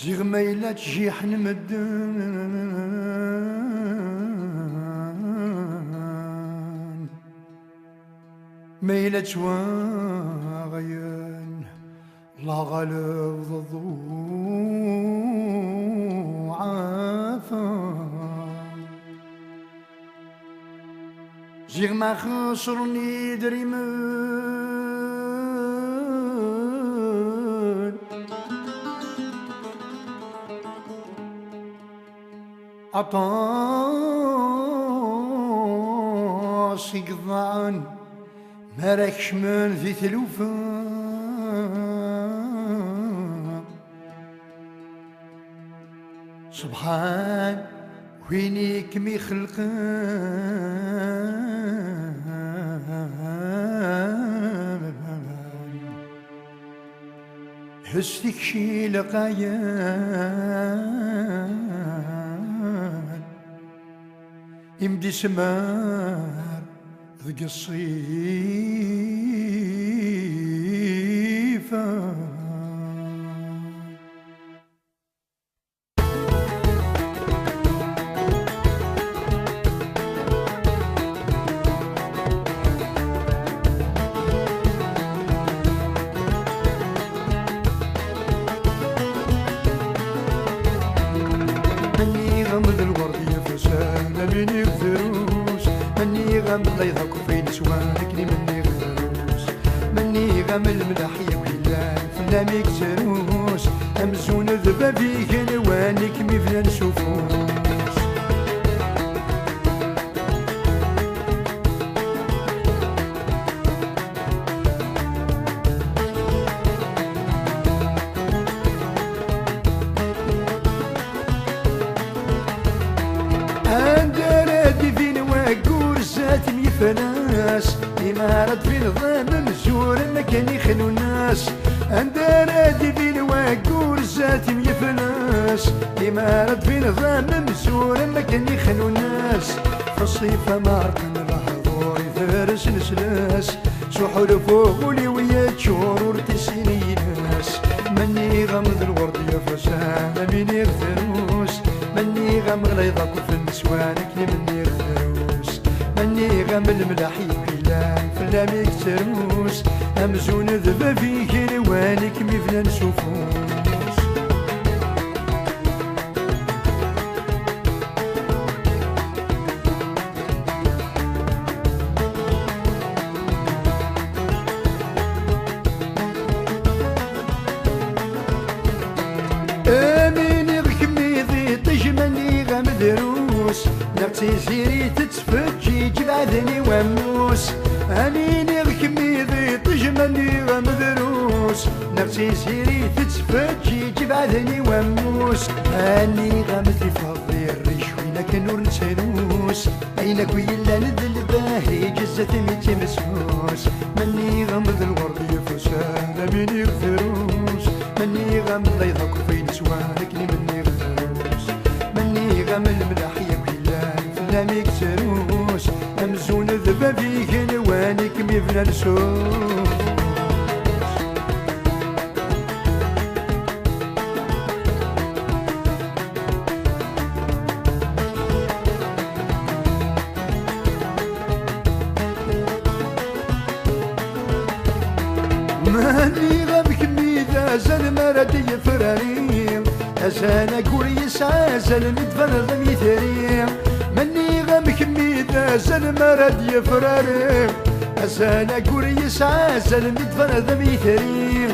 زيغ ما إلا تجيح نمدن ما إلا تواغيان لا غالب ضدو عافان زيغ ما خسرني دريمن عطاسي قضعان ما راكش من في ثلوفا سبحان وينيك مي خلقان هستك شي لقايان يمدي سمار ذق الصيفة مني غمض الورد يا فسانة مني غفروس مني غمض يضحك في نسوانكني مني غفروس مني غمض الملاح يا ويلان فلا ميكسروس أمزون ذبا فيك نوانك ميفلا نشوفوس فناس إمارة في نظام مزور مكان يخلو الناس عندنا نادي في الواقور ذات يفناس إمارة في نظام مزور مكان يخلو الناس في الصيفة مارقن الحضور يفارس نسلاس سحور فوق ولي شهور تسيني ناس مني غمض الورد يا فسانة مني غفروس مني غمض غليظك في النسوان كني مني غفروس مني غم الملاح يبيلان فلا ميكسروس أمزون ذبا فيك روانك ميفلا نشوفوس آمين يغكمي ذي طجمني غم دروس نغتي سيري تتفجي جبعدني وموس أني نغكمي ذي طجمني غمذروس نغتي سيري تتفجي جبعدني وموس أني غمثي فضي الريش وينك نور نسروس أينك ويلا ندل باهي جزة ميتي مسوس مني غمض الورد يفسان مني غفروس مني غمض يضحك في نسوانكني مني غفروس مني غم الملاح لا ميكسروس أمزون ذبا فيك نوانك ميفلا نسوس ماني غبك ميدا زل مرد يفراري أزانا كوريس عازل مدفن ضمي ثري مني غمك ميدا زل مرد يفراري أزانا كوريس عازل مدفن ضمي ثري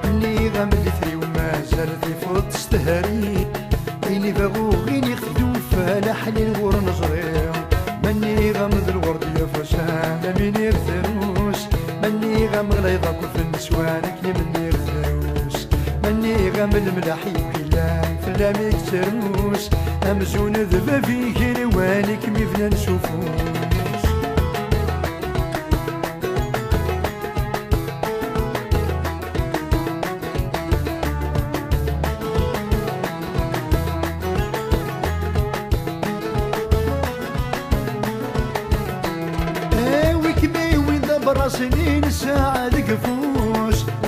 مني غم ثري وما زال في فوت استهري ويني بغو غيني خدو فلا حليل غور نصغير مني غمض الورد يا فسانة مني غفروس مني غم غليظك في النسوان كني مني غفروس مني غم الملاح يبيلان فلا ميكسروس أمزون ذبا فيك روانك ميفلا نشوفوس براسني ساعة ذقفو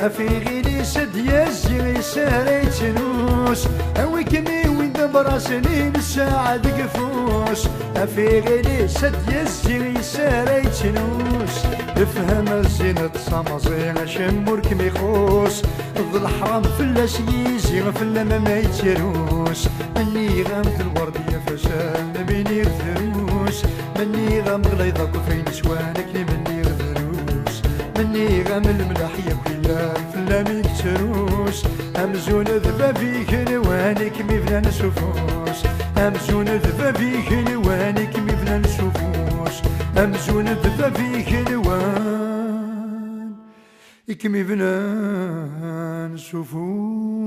في غيري سد يزي ساريت نوس أويكني وين دبراسني الساعة دقفوس في غيري سد يزي ساريت نوس افهم الزينة صمزين شمورك ميخوس ظل حرام في اللاسيزي في اللما ما يتيروس مني غامت الوردية فشان بيني الثروس مني غام غليظك وفين سوانك لي مني غذروس مني غام الملاح يكويلا في اللام يكتروس همزون ذبا فيك نوانك ميفلان سفوس همزون ذبا فيك نوانك ميفلان سفوس همزون ذبا فيك نوان كمي فنان سفوس